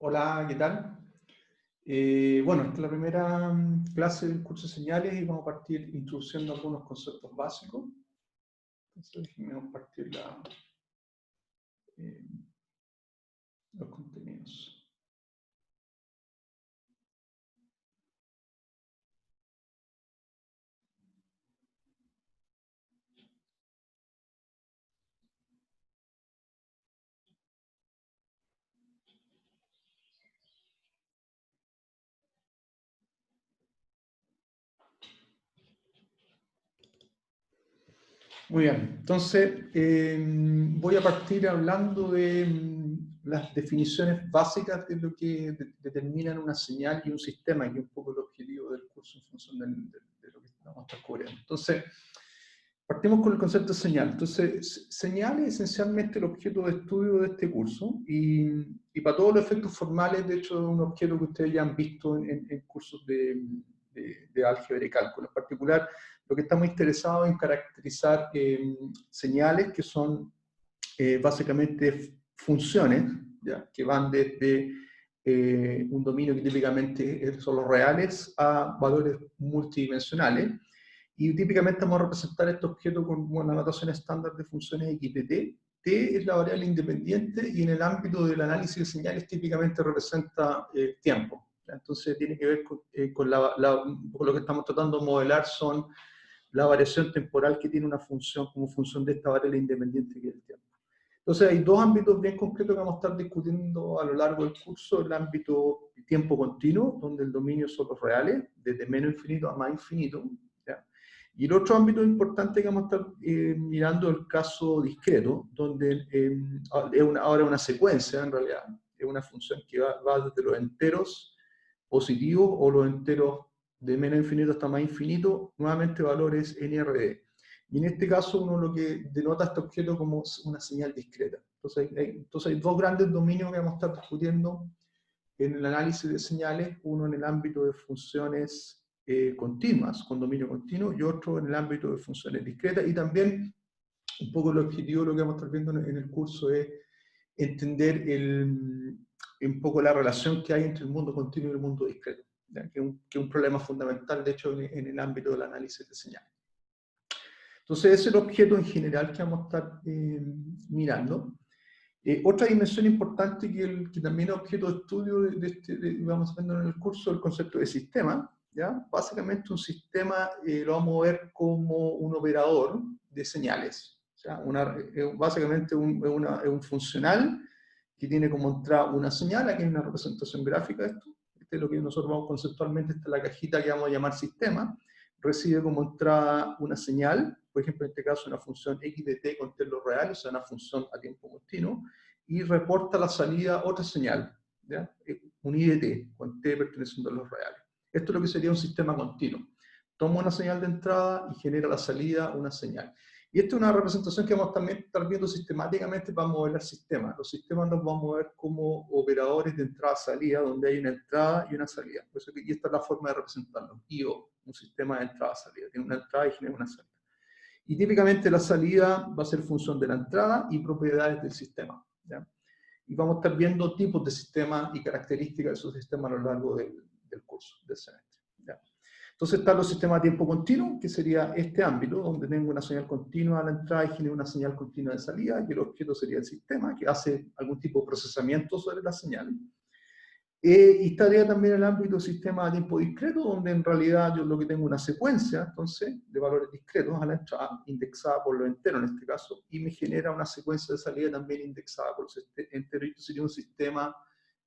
Hola, ¿qué tal? Bueno, esta es la primera clase del curso de señales y vamos a partir introduciendo algunos conceptos básicos. Entonces, déjenme compartir eh, los contenidos. Muy bien, entonces voy a partir hablando de las definiciones básicas de lo que determinan una señal y un sistema, que es un poco el objetivo del curso en función de lo que vamos a estar cubriendo. Entonces, partimos con el concepto de señal. Entonces, señal es esencialmente el objeto de estudio de este curso y para todos los efectos formales, de hecho, es un objeto que ustedes ya han visto en cursos de álgebra y cálculo. En particular, lo que estamos interesados en caracterizar señales que son básicamente funciones, ¿ya? Que van desde un dominio que típicamente son los reales a valores multidimensionales. Y típicamente vamos a representar este objeto con una notación estándar de funciones x de t. T es la variable independiente y en el ámbito del análisis de señales típicamente representa tiempo. Entonces tiene que ver con lo que estamos tratando de modelar son la variación temporal que tiene una función como función de esta variable independiente que es el tiempo. Entonces hay dos ámbitos bien concretos que vamos a estar discutiendo a lo largo del curso: el ámbito tiempo continuo, donde el dominio son los reales, desde menos infinito a más infinito, ¿ya? Y el otro ámbito importante que vamos a estar mirando es el caso discreto, donde ahora una secuencia, en realidad, es una función que va desde los enteros positivos o los enteros de menos infinito hasta más infinito, nuevamente valores NRD. Y en este caso uno lo que denota este objeto como una señal discreta. Entonces hay dos grandes dominios que vamos a estar discutiendo en el análisis de señales, uno en el ámbito de funciones continuas, con dominio continuo, y otro en el ámbito de funciones discretas. Y también un poco el objetivo de lo que vamos a estar viendo en el curso es entender un poco la relación que hay entre el mundo continuo y el mundo discreto, que es un problema fundamental, de hecho, en el ámbito del análisis de señales. Entonces, ese es el objeto en general que vamos a estar mirando. Otra dimensión importante que también es objeto de estudio vamos viendo en el curso, el concepto de sistema. ¿Ya? Básicamente un sistema lo vamos a ver como un operador de señales. O sea, básicamente es un funcional que tiene como entrada una señal. Aquí hay una representación gráfica de esto. Este es lo que nosotros vamos conceptualmente, esta es la cajita que vamos a llamar sistema. Recibe como entrada una señal, por ejemplo, en este caso una función x de t con términos reales, o sea, una función a tiempo continuo, y reporta la salida otra señal, ¿ya? Un i de t, con t perteneciendo a los reales. Esto es lo que sería un sistema continuo. Toma una señal de entrada y genera la salida una señal. Y esta es una representación que vamos también a estar viendo sistemáticamente para modelar sistemas. Los sistemas los vamos a ver como operadores de entrada-salida, donde hay una entrada y una salida. Por eso y esta es la forma de representarlo. IO, un sistema de entrada-salida. Tiene una entrada y genera una salida. Y típicamente la salida va a ser función de la entrada y propiedades del sistema, ¿ya? Y vamos a estar viendo tipos de sistemas y características de esos sistemas a lo largo del curso, del semestre, ¿ya? Entonces están los sistemas de tiempo continuo, que sería este ámbito, donde tengo una señal continua a la entrada y genero una señal continua de salida, y el objeto sería el sistema, que hace algún tipo de procesamiento sobre la señal. Y estaría también el ámbito sistema de tiempo discreto, donde en realidad yo lo que tengo una secuencia, entonces, de valores discretos a la entrada, indexada por los enteros en este caso, y me genera una secuencia de salida también indexada por los enteros. Esto sería un sistema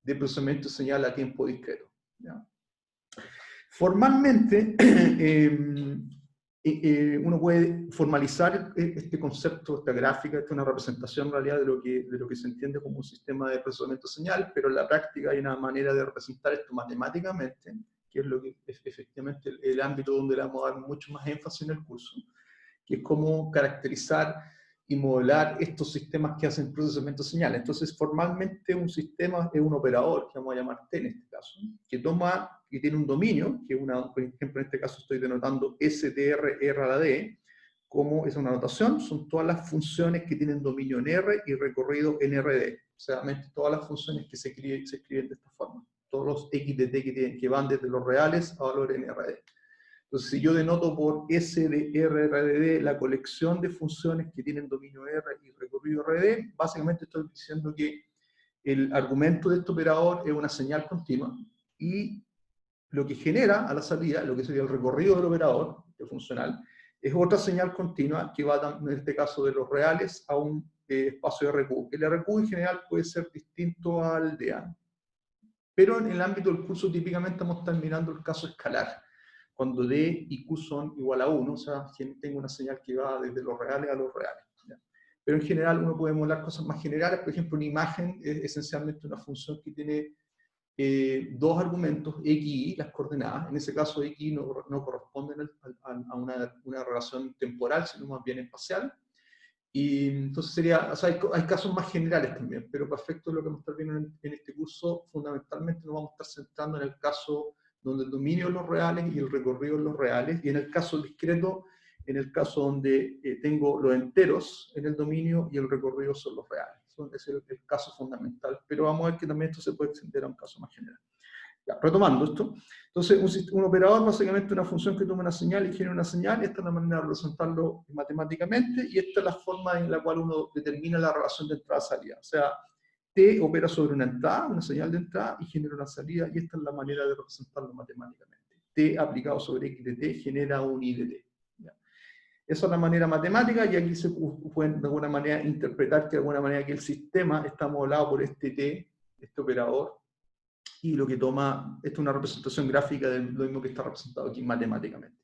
de procesamiento de señal a tiempo discreto, ¿ya? Formalmente, uno puede formalizar este concepto, esta gráfica, esta es una representación en realidad de lo que se entiende como un sistema de procesamiento de señal, pero en la práctica hay una manera de representar esto matemáticamente, que es lo que es efectivamente el ámbito donde le vamos a dar mucho más énfasis en el curso, que es cómo caracterizar y modelar estos sistemas que hacen procesamiento de señales. Entonces, formalmente un sistema es un operador, que vamos a llamar T en este caso, que tiene un dominio, que por ejemplo en este caso estoy denotando STR R a la D, como es una notación, son todas las funciones que tienen dominio en R y recorrido en RD. O sea, todas las funciones que se escriben de esta forma. Todos los x de t que van desde los reales a valores NRD. Entonces, si yo denoto por S de RRD la colección de funciones que tienen dominio R y recorrido RD, básicamente estoy diciendo que el argumento de este operador es una señal continua y lo que genera a la salida, lo que sería el recorrido del operador de funcional, es otra señal continua que va, en este caso, de los reales a un espacio de RQ. El RQ en general puede ser distinto al de A. Pero en el ámbito del curso típicamente vamos a estar mirando el caso escalar, cuando D y Q son igual a 1, o sea, tengo una señal que va desde los reales a los reales. ¿Ya? Pero en general uno puede modelar cosas más generales, por ejemplo, una imagen es esencialmente una función que tiene dos argumentos, x y y, las coordenadas. En ese caso, x y y no corresponden a una relación temporal, sino más bien espacial. Y entonces sería, o sea, hay casos más generales también, pero para efectos de lo que vamos a estar viendo en este curso, fundamentalmente nos vamos a estar centrando en el caso donde el dominio es los reales y el recorrido es los reales, y en el caso discreto, en el caso donde tengo los enteros en el dominio y el recorrido son los reales. Ese es el caso fundamental, pero vamos a ver que también esto se puede extender a un caso más general. Ya, retomando esto, entonces un operador básicamente es una función que toma una señal y genera una señal, esta es la manera de representarlo matemáticamente, y esta es la forma en la cual uno determina la relación de entrada-salida. O sea, T opera sobre una entrada, una señal de entrada, y genera una salida, y esta es la manera de representarlo matemáticamente. T aplicado sobre X de T genera un Y de T. ¿Ya? Esa es la manera matemática, y aquí se puede de alguna manera interpretar que de alguna manera que el sistema está modelado por este T, este operador, y lo que toma, esto es una representación gráfica de lo mismo que está representado aquí matemáticamente.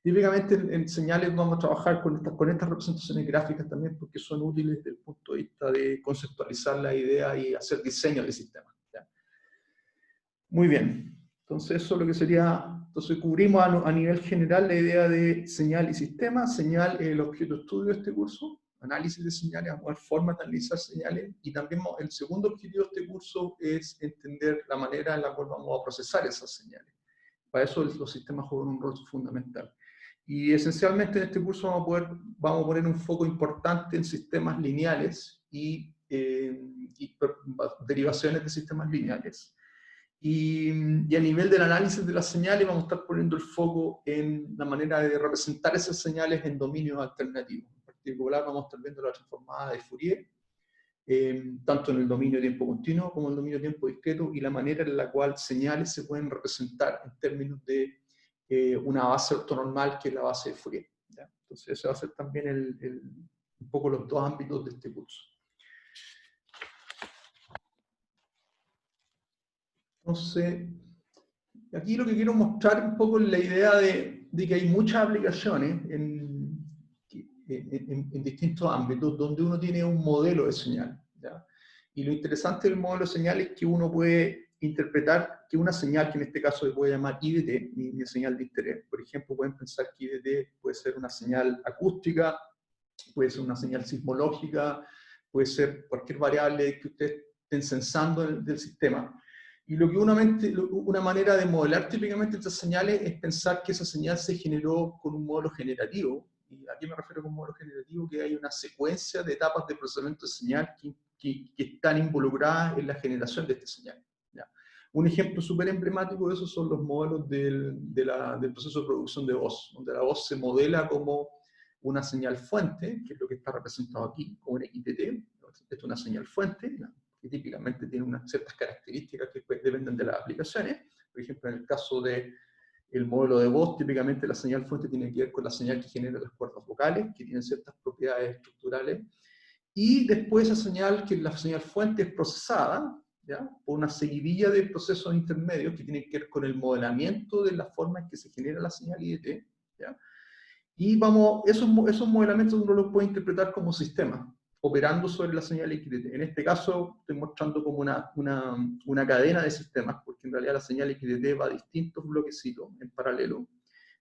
Típicamente en señales vamos a trabajar con estas representaciones gráficas también porque son útiles desde el punto de vista de conceptualizar la idea y hacer diseño de sistemas. ¿Ya? Muy bien, entonces eso es lo que sería, entonces cubrimos a nivel general la idea de señal y sistema. Señal es el objeto de estudio de este curso, análisis de señales, vamos a ver formas de analizar señales, y también el segundo objetivo de este curso es entender la manera en la cual vamos a procesar esas señales. Para eso los sistemas juegan un rol fundamental. Y esencialmente en este curso vamos a poner un foco importante en sistemas lineales y derivaciones de sistemas lineales. Y a nivel del análisis de las señales vamos a estar poniendo el foco en la manera de representar esas señales en dominios alternativos. En particular vamos a estar viendo la transformada de Fourier, tanto en el dominio de tiempo continuo como en el dominio de tiempo discreto, y la manera en la cual señales se pueden representar en términos de una base ortonormal que es la base de Fourier. ¿Ya? Entonces ese va a ser también un poco los dos ámbitos de este curso. Entonces, aquí lo que quiero mostrar un poco es la idea de que hay muchas aplicaciones en distintos ámbitos donde uno tiene un modelo de señal. ¿Ya? Y lo interesante del modelo de señal es que uno puede interpretar que una señal, que en este caso se puede llamar I de T, mi señal de interés, por ejemplo, pueden pensar que I de T puede ser una señal acústica, puede ser una señal sismológica, puede ser cualquier variable que ustedes estén sensando del sistema. Y lo que una manera de modelar típicamente estas señales es pensar que esa señal se generó con un modelo generativo. Y a qué me refiero con un modelo generativo? Que hay una secuencia de etapas de procesamiento de señal que están involucradas en la generación de esta señal. ¿Ya? Un ejemplo súper emblemático de eso son los modelos del proceso de producción de voz, donde la voz se modela como una señal fuente, que es lo que está representado aquí, como un XTT. Esto es una señal fuente, que típicamente tiene unas ciertas características que dependen de las aplicaciones. Por ejemplo, en el caso del modelo de voz, típicamente la señal fuente tiene que ver con la señal que genera las cuerdas vocales, que tienen ciertas propiedades estructurales, y después esa señal, que la señal fuente es procesada, ¿ya? Por una seguidilla de procesos intermedios que tienen que ver con el modelamiento de la forma en que se genera la señal IDT, ¿ya? Y esos modelamientos uno los puede interpretar como sistema, operando sobre la señal XDT. En este caso estoy mostrando como una cadena de sistemas, porque en realidad la señal XDT va a distintos bloquecitos en paralelo.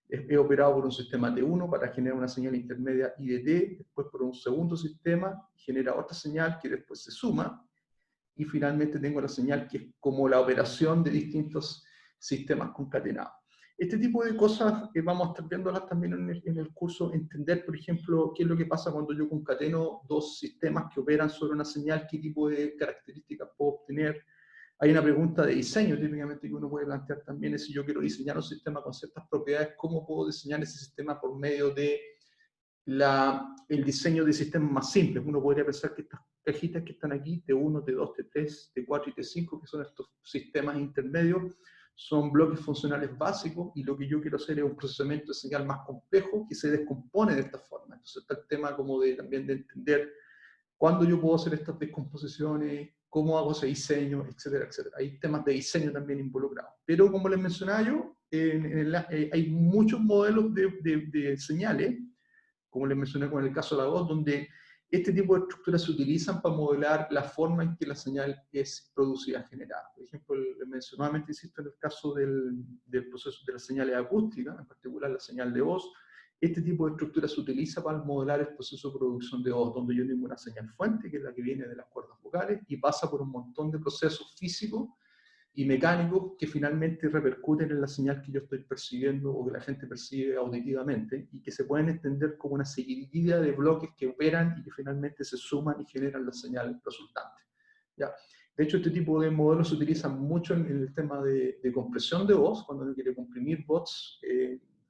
Es operado por un sistema T1 para generar una señal intermedia IDT, después por un segundo sistema, genera otra señal que después se suma, y finalmente tengo la señal que es como la operación de distintos sistemas concatenados. Este tipo de cosas vamos a estar viéndolas también en el curso, entender, por ejemplo, qué es lo que pasa cuando yo concateno dos sistemas que operan sobre una señal, qué tipo de características puedo obtener. Hay una pregunta de diseño, típicamente, que uno puede plantear también, es si yo quiero diseñar un sistema con ciertas propiedades, ¿cómo puedo diseñar ese sistema por medio de el diseño de sistemas más simples? Uno podría pensar que estas cajitas que están aquí, T1, T2, T3, T4 y T5, que son estos sistemas intermedios, son bloques funcionales básicos, y lo que yo quiero hacer es un procesamiento de señal más complejo que se descompone de esta forma. Entonces está el tema como también de entender cuándo yo puedo hacer estas descomposiciones, cómo hago ese diseño, etcétera, etcétera. Hay temas de diseño también involucrados. Pero como les mencionaba yo, hay muchos modelos de señales, como les mencioné con el caso de la voz, donde este tipo de estructuras se utilizan para modelar la forma en que la señal es producida, generada. Por ejemplo, nuevamente insisto en el caso del proceso de las señales acústicas, en particular la señal de voz. Este tipo de estructura se utiliza para modelar el proceso de producción de voz, donde yo tengo una señal fuente, que es la que viene de las cuerdas vocales, y pasa por un montón de procesos físicos y mecánicos que finalmente repercuten en la señal que yo estoy percibiendo o que la gente percibe auditivamente, y que se pueden entender como una seguidilla de bloques que operan y que finalmente se suman y generan la señal resultante. ¿Ya? De hecho, este tipo de modelos se utilizan mucho en el tema de compresión de voz, cuando uno quiere comprimir voz.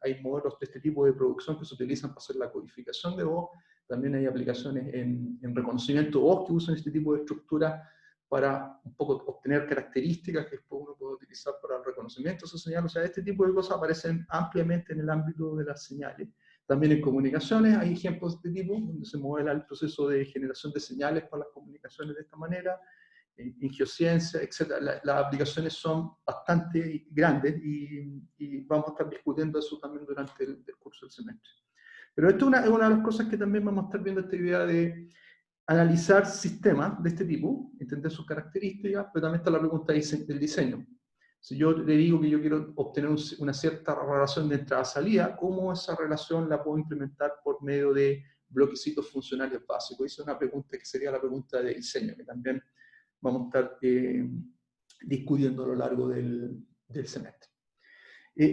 Hay modelos de este tipo de producción que se utilizan para hacer la codificación de voz. También hay aplicaciones en reconocimiento de voz que usan este tipo de estructura para un poco obtener características que después uno puede utilizar para el reconocimiento de esa señal. O sea, este tipo de cosas aparecen ampliamente en el ámbito de las señales. También en comunicaciones hay ejemplos de este tipo, donde se modela el proceso de generación de señales para las comunicaciones de esta manera. En geociencia, etc. Las aplicaciones son bastante grandes, y vamos a estar discutiendo eso también durante el curso del semestre. Pero esto es una de las cosas que también vamos a estar viendo, esta idea de analizar sistemas de este tipo, entender sus características, pero también está la pregunta del diseño. Si yo le digo que yo quiero obtener una cierta relación de entrada-salida, ¿cómo esa relación la puedo implementar por medio de bloquecitos funcionales básicos? Esa es una pregunta que sería la pregunta de diseño, que también vamos a estar discutiendo a lo largo del semestre.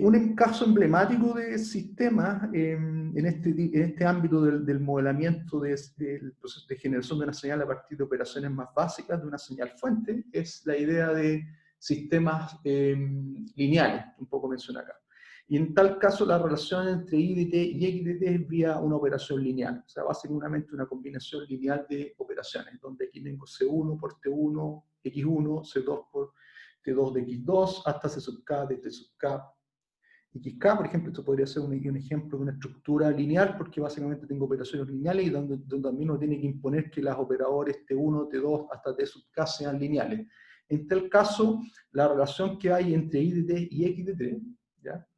Un caso emblemático de sistema en este ámbito del modelamiento del proceso de generación de una señal a partir de operaciones más básicas de una señal fuente es la idea de sistemas lineales, un poco mencioné acá. Y en tal caso la relación entre I de t y X de t es vía una operación lineal, o sea, básicamente una combinación lineal de operaciones, donde aquí tengo C1 por T1, X1, C2 por T2 de X2, hasta C sub K de T sub K XK, por ejemplo. Esto podría ser un ejemplo de una estructura lineal, porque básicamente tengo operaciones lineales y donde también uno tiene que imponer que los operadores T1, T2 hasta T sub K sean lineales. En tal caso, la relación que hay entre I de t y X de t, ¿ya?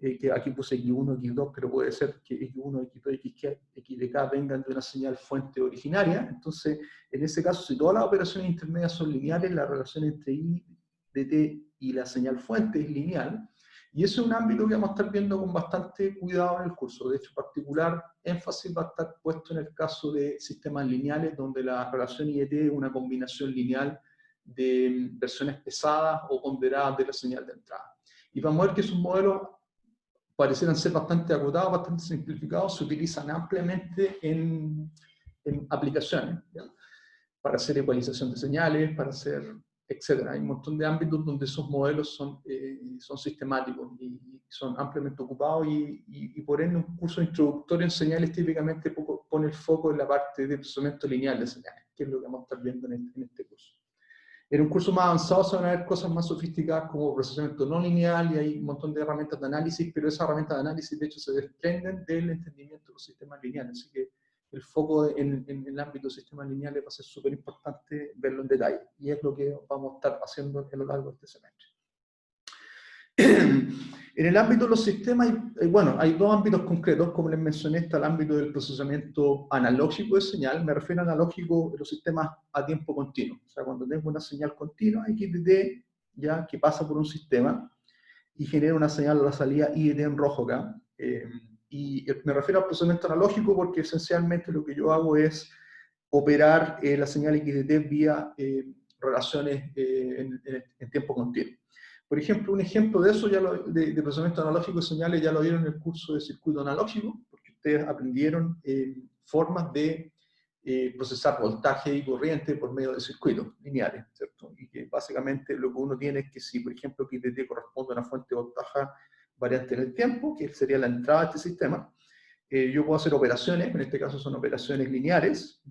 Que aquí puse X1, X2, pero puede ser que X1, X2, X de K vengan de una señal fuente originaria. Entonces, en ese caso, si todas las operaciones intermedias son lineales, la relación entre I de t y la señal fuente es lineal. Y eso es un ámbito que vamos a estar viendo con bastante cuidado en el curso. De hecho, particular énfasis va a estar puesto en el caso de sistemas lineales, donde la relación I de t es una combinación lineal de versiones pesadas o ponderadas de la señal de entrada. Y vamos a ver que esos modelos parecieran ser bastante acotados, bastante simplificados, se utilizan ampliamente en aplicaciones, ¿ya? Para hacer ecualización de señales, para hacer, etc. Hay un montón de ámbitos donde esos modelos son sistemáticos y son ampliamente ocupados, y por ende un curso introductorio en señales típicamente pone el foco en la parte de procesamiento lineal de señales, que es lo que vamos a estar viendo en este curso. En un curso más avanzado se van a ver cosas más sofisticadas como procesamiento no lineal, y hay un montón de herramientas de análisis, pero esas herramientas de análisis de hecho se desprenden del entendimiento de los sistemas lineales, así que el foco en el ámbito de sistemas lineales va a ser súper importante verlo en detalle, y es lo que vamos a estar haciendo a lo largo de este semestre. En el ámbito de los sistemas, bueno, hay dos ámbitos concretos, como les mencioné. Está el ámbito del procesamiento analógico de señal. Me refiero a analógico de los sistemas a tiempo continuo. O sea, cuando tengo una señal continua, X de t, ya, que pasa por un sistema y genera una señal a la salida I de t en rojo acá. Y me refiero al procesamiento analógico porque esencialmente lo que yo hago es operar la señal X de t vía relaciones en tiempo continuo. Por ejemplo, un ejemplo de eso, de procesamiento analógico de señales, ya lo vieron en el curso de circuito analógico, porque ustedes aprendieron formas de procesar voltaje y corriente por medio de circuitos lineales, ¿cierto? Y que básicamente lo que uno tiene es que si, por ejemplo, XT corresponde a una fuente de voltaje variante en el tiempo, que sería la entrada de este sistema, yo puedo hacer operaciones, en este caso son operaciones lineares,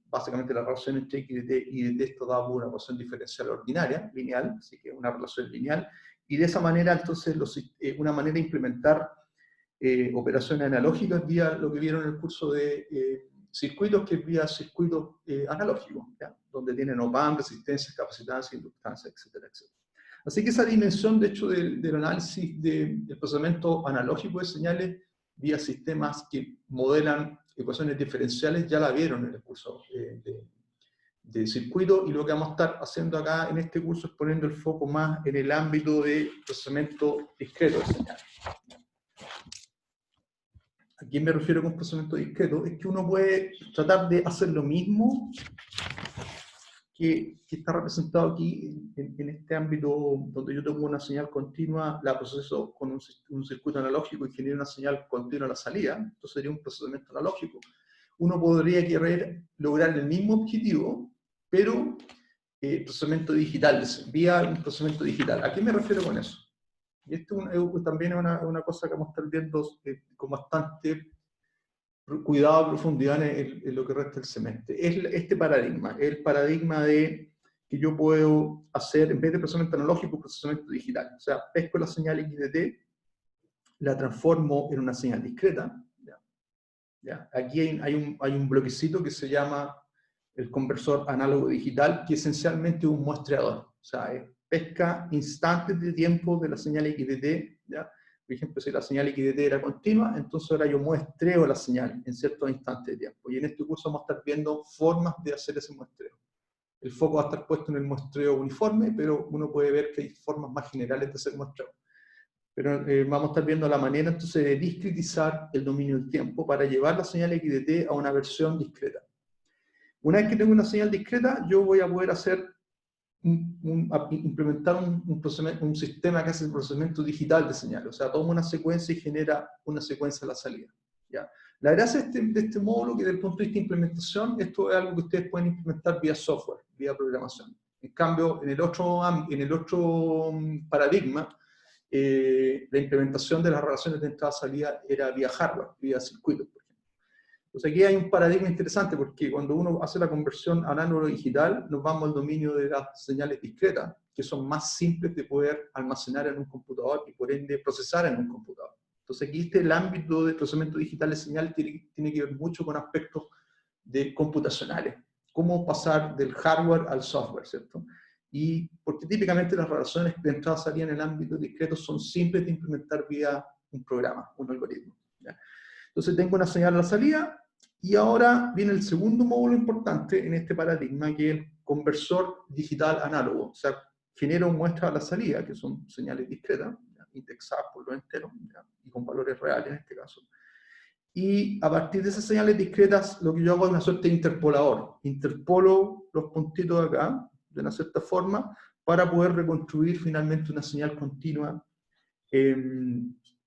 básicamente la relación entre XT y DT está dada por una ecuación diferencial ordinaria, lineal, así que una relación lineal, y de esa manera, entonces, una manera de implementar operaciones analógicas vía lo que vieron en el curso de circuitos, que es vía circuitos analógicos, ¿ya? Donde tienen op-amp, resistencias, capacitantes, inductancias, etcétera, etcétera. Así que esa dimensión, de hecho, del análisis del procesamiento analógico de señales vía sistemas que modelan ecuaciones diferenciales, ya la vieron en el curso de circuito, y lo que vamos a estar haciendo acá en este curso es poniendo el foco más en el ámbito de procesamiento discreto de señales. ¿A quién me refiero con procesamiento discreto? Es que uno puede tratar de hacer lo mismo que está representado aquí en este ámbito donde yo tengo una señal continua, la proceso con un circuito analógico y genero una señal continua a la salida. Esto sería un procesamiento analógico. Uno podría querer lograr el mismo objetivo, pero procesamiento digital, vía un procesamiento digital. ¿A qué me refiero con eso? Y esto también es una cosa que vamos a estar viendo con bastante cuidado, profundidad en lo que resta del semestre. Es este paradigma, el paradigma de que yo puedo hacer, en vez de procesamiento analógico, procesamiento digital. O sea, pesco la señal XDT, la transformo en una señal discreta. ¿Ya? Aquí hay un bloquecito que se llama el conversor análogo digital, que esencialmente es un muestreador. O sea, pesca instantes de tiempo de la señal XDT, ¿ya? Por ejemplo, si la señal XDT era continua, entonces ahora yo muestreo la señal en ciertos instantes de tiempo. Y en este curso vamos a estar viendo formas de hacer ese muestreo. El foco va a estar puesto en el muestreo uniforme, pero uno puede ver que hay formas más generales de hacer muestreo. Pero vamos a estar viendo la manera entonces de discretizar el dominio del tiempo para llevar la señal XDT a una versión discreta. Una vez que tengo una señal discreta, yo voy a poder implementar un sistema que hace el procesamiento digital de señales. O sea, toma una secuencia y genera una secuencia a la salida. ¿Ya? La gracia de este módulo, que desde el punto de vista de implementación, esto es algo que ustedes pueden implementar vía software, vía programación. En cambio, en el otro paradigma, la implementación de las relaciones de entrada-salida era vía hardware, vía circuitos, por ejemplo. Entonces aquí hay un paradigma interesante, porque cuando uno hace la conversión análogo-digital, nos vamos al dominio de las señales discretas, que son más simples de poder almacenar en un computador y por ende procesar en un computador. Entonces aquí el ámbito de procesamiento digital de señal tiene que ver mucho con aspectos computacionales. Cómo pasar del hardware al software, ¿cierto? Y porque típicamente las relaciones de entrada-salida en el ámbito discreto son simples de implementar vía un programa, un algoritmo. ¿Ya? Entonces tengo una señal a la salida, y ahora viene el segundo módulo importante en este paradigma, que es el conversor digital análogo. O sea, genero muestras a la salida, que son señales discretas, ¿ya? Indexadas por lo entero, ¿ya? Y con valores reales en este caso. Y a partir de esas señales discretas, lo que yo hago es una suerte de interpolador. Interpolo los puntitos acá, de una cierta forma, para poder reconstruir finalmente una señal continua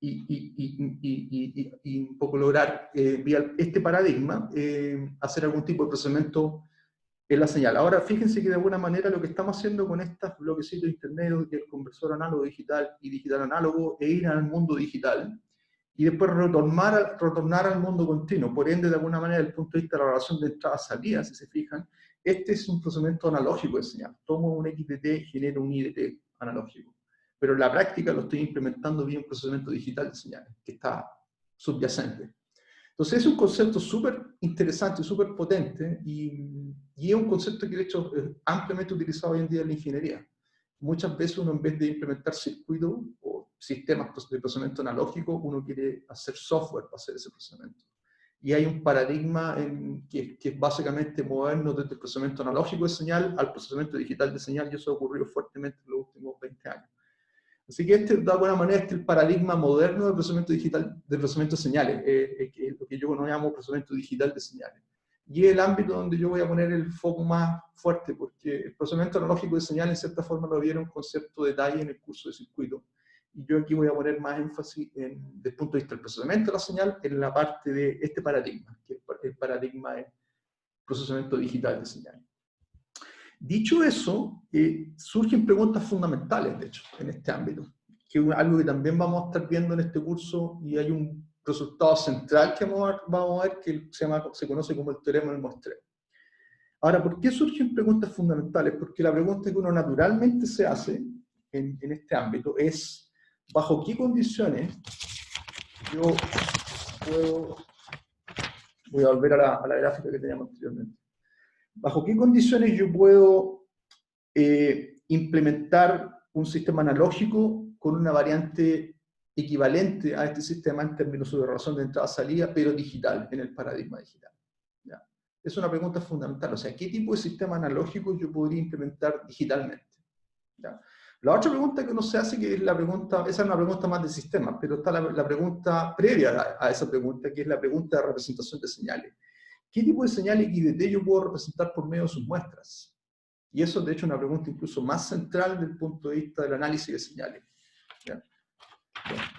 y un poco lograr, vía este paradigma, hacer algún tipo de procesamiento en la señal. Ahora, fíjense que de alguna manera lo que estamos haciendo con estos bloquecitos intermedios del conversor análogo digital y digital análogo es ir al mundo digital y después retornar al mundo continuo. Por ende, de alguna manera, desde el punto de vista de la relación de entrada-salida, si se fijan, este es un procesamiento analógico de señal. Tomo un XDT y genero un IDT analógico. Pero en la práctica lo estoy implementando vía un procesamiento digital de señales, que está subyacente. Entonces es un concepto súper interesante, súper potente, y es un concepto que de hecho es ampliamente utilizado hoy en día en la ingeniería. Muchas veces uno, en vez de implementar circuitos o sistemas de procesamiento analógico, uno quiere hacer software para hacer ese procesamiento. Y hay un paradigma que es básicamente movernos desde el procesamiento analógico de señal al procesamiento digital de señal, y eso ha ocurrido fuertemente en los últimos 20 años. Así que de alguna manera, el paradigma moderno del procesamiento digital, del procesamiento de señales, lo que yo no llamo procesamiento digital de señales. y es el ámbito donde yo voy a poner el foco más fuerte, porque el procesamiento analógico de señal en cierta forma lo vieron con cierto detalle en el curso de circuito. Y yo aquí voy a poner más énfasis desde el punto de vista del procesamiento de la señal en la parte de este paradigma, que es el paradigma de procesamiento digital de señal. Dicho eso, surgen preguntas fundamentales, de hecho, en este ámbito, que es algo que también vamos a estar viendo en este curso, y hay un resultado central que vamos a ver que se conoce como el teorema del muestreo. Ahora, ¿por qué surgen preguntas fundamentales? Porque la pregunta que uno naturalmente se hace en este ámbito es, ¿bajo qué condiciones yo puedo... Voy a volver a la gráfica que teníamos anteriormente. ¿Bajo qué condiciones yo puedo implementar un sistema analógico con una variante equivalente a este sistema en términos de relación de entrada-salida, pero digital, en el paradigma digital? ¿Ya? Es una pregunta fundamental. O sea, ¿qué tipo de sistema analógico yo podría implementar digitalmente? ¿Ya? La otra pregunta que uno se hace, que es la pregunta, esa es una pregunta más de sistemas, pero está la pregunta previa a esa pregunta, que es la pregunta de representación de señales. ¿Qué tipo de señales XDT yo puedo representar por medio de sus muestras? Y eso, de hecho, es una pregunta incluso más central desde el punto de vista del análisis de señales. ¿Ya?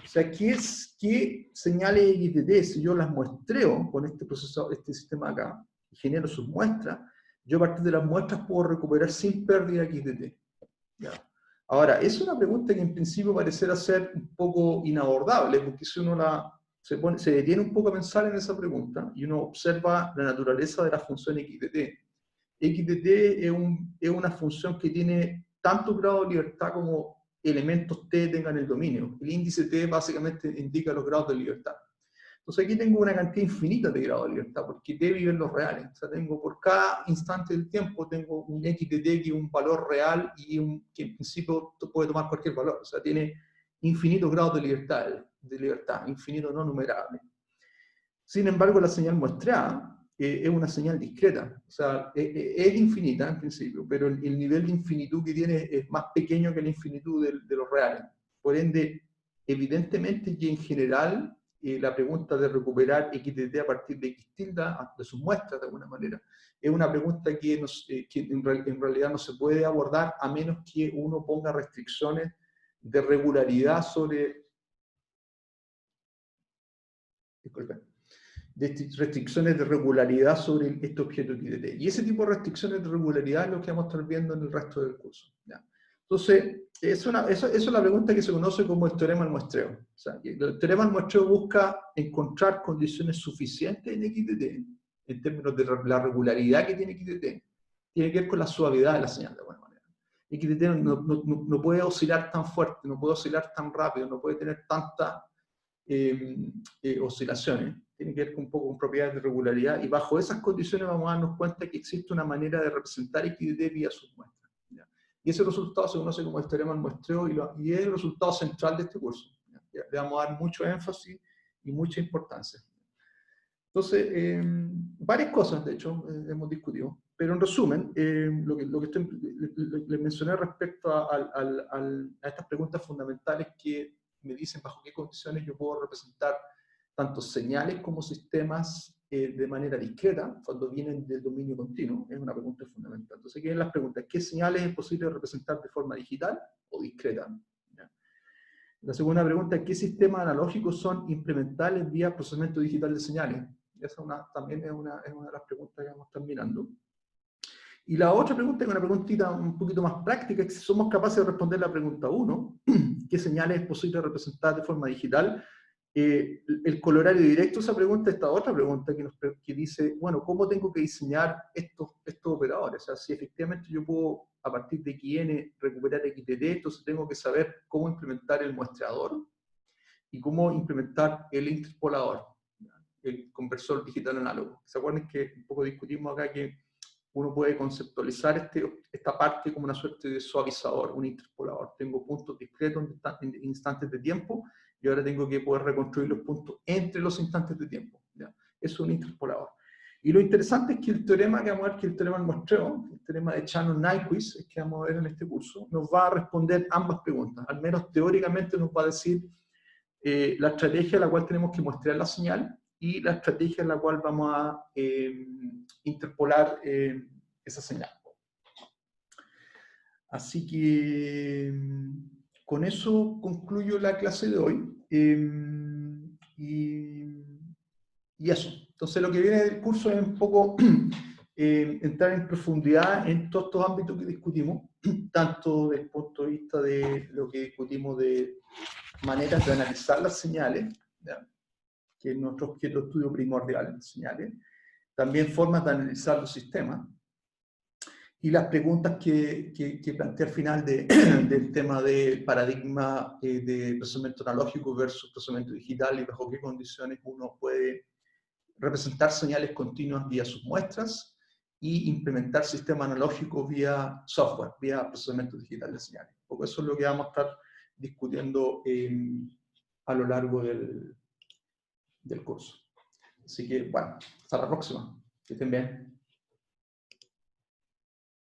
O sea, ¿qué señales XDT, si yo las muestreo con este procesador, este sistema acá, y genero sus muestras, yo a partir de las muestras puedo recuperar sin pérdida XDT? ¿Ya? Ahora, es una pregunta que en principio parecerá ser un poco inabordable, porque si uno se detiene un poco a pensar en esa pregunta y uno observa la naturaleza de la función XDT. XDT es una función que tiene tanto grado de libertad como elementos T tengan el dominio. El índice T básicamente indica los grados de libertad. Entonces aquí tengo una cantidad infinita de grados de libertad, porque T vive en los reales. O sea, tengo por cada instante del tiempo, tengo un XDT que es un valor real y que en principio puede tomar cualquier valor. O sea, tiene infinitos grados de libertad, infinito no numerable. Sin embargo, la señal muestreada es una señal discreta. O sea, es infinita en principio, pero el nivel de infinitud que tiene es más pequeño que la infinitud de los reales. Por ende, evidentemente que en general la pregunta de recuperar XDT a partir de X tilde, de sus muestras de alguna manera, es una pregunta que en realidad no se puede abordar a menos que uno ponga restricciones de regularidad sobre... Disculpen. De restricciones de regularidad sobre este objeto XDT. Y ese tipo de restricciones de regularidad es lo que vamos a estar viendo en el resto del curso. ¿Ya? Entonces, eso es la pregunta que se conoce como el teorema del muestreo. O sea, el teorema del muestreo busca encontrar condiciones suficientes en XDT, en términos de la regularidad que tiene XDT. Tiene que ver con la suavidad de la señal, de alguna manera. XDT no puede oscilar tan fuerte, no puede oscilar tan rápido, no puede tener tantas oscilaciones. Tiene que ver un poco con propiedades de regularidad, y bajo esas condiciones vamos a darnos cuenta que existe una manera de representar XDT vía sus muestras. ¿Ya? Y ese resultado se conoce como el teorema del muestreo, y es el resultado central de este curso. ¿Ya? Le vamos a dar mucho énfasis y mucha importancia. Entonces, varias cosas, de hecho, hemos discutido, pero en resumen, lo que les mencioné respecto a estas preguntas fundamentales que me dicen bajo qué condiciones yo puedo representar tanto señales como sistemas de manera discreta, cuando vienen del dominio continuo, es una pregunta fundamental. Entonces, aquí vienen las preguntas: ¿qué señales es posible representar de forma digital o discreta? ¿Ya? La segunda pregunta: ¿qué sistemas analógicos son implementables vía procesamiento digital de señales? Esa también es una de las preguntas que vamos a estar mirando. Y la otra pregunta es una preguntita un poquito más práctica, que si somos capaces de responder la pregunta 1, ¿qué señales es posible representar de forma digital? El corolario directo a esa pregunta, esta otra pregunta que dice, bueno, ¿cómo tengo que diseñar estos operadores? O sea, si efectivamente yo puedo, a partir de XN, recuperar XDT, entonces tengo que saber cómo implementar el muestreador y cómo implementar el interpolador, el conversor digital análogo. ¿Se acuerdan que un poco discutimos acá que uno puede conceptualizar esta parte como una suerte de suavizador, un interpolador? Tengo puntos discretos en instantes de tiempo, y ahora tengo que poder reconstruir los puntos entre los instantes de tiempo. ¿Ya? Eso es un interpolador. Y lo interesante es que el teorema que vamos a ver, que el teorema del muestreo, el teorema de Shannon-Nyquist, es que vamos a ver en este curso, nos va a responder ambas preguntas. Al menos teóricamente nos va a decir la estrategia a la cual tenemos que muestrear la señal, y la estrategia en la cual vamos a interpolar esa señal. Así que con eso concluyo la clase de hoy. Y eso. Entonces lo que viene del curso es un poco entrar en profundidad en todos estos ámbitos que discutimos, tanto desde el punto de vista de lo que discutimos de maneras de analizar las señales, ¿ya?, que es nuestro objeto de estudio primordial, las señales, también formas de analizar los sistemas, y las preguntas que planteé al final del tema del paradigma de procesamiento analógico versus procesamiento digital y bajo qué condiciones uno puede representar señales continuas vía sus muestras y implementar sistemas analógicos vía software, vía procesamiento digital de señales. Porque eso es lo que vamos a estar discutiendo a lo largo del curso. Así que, bueno, hasta la próxima. Que estén bien.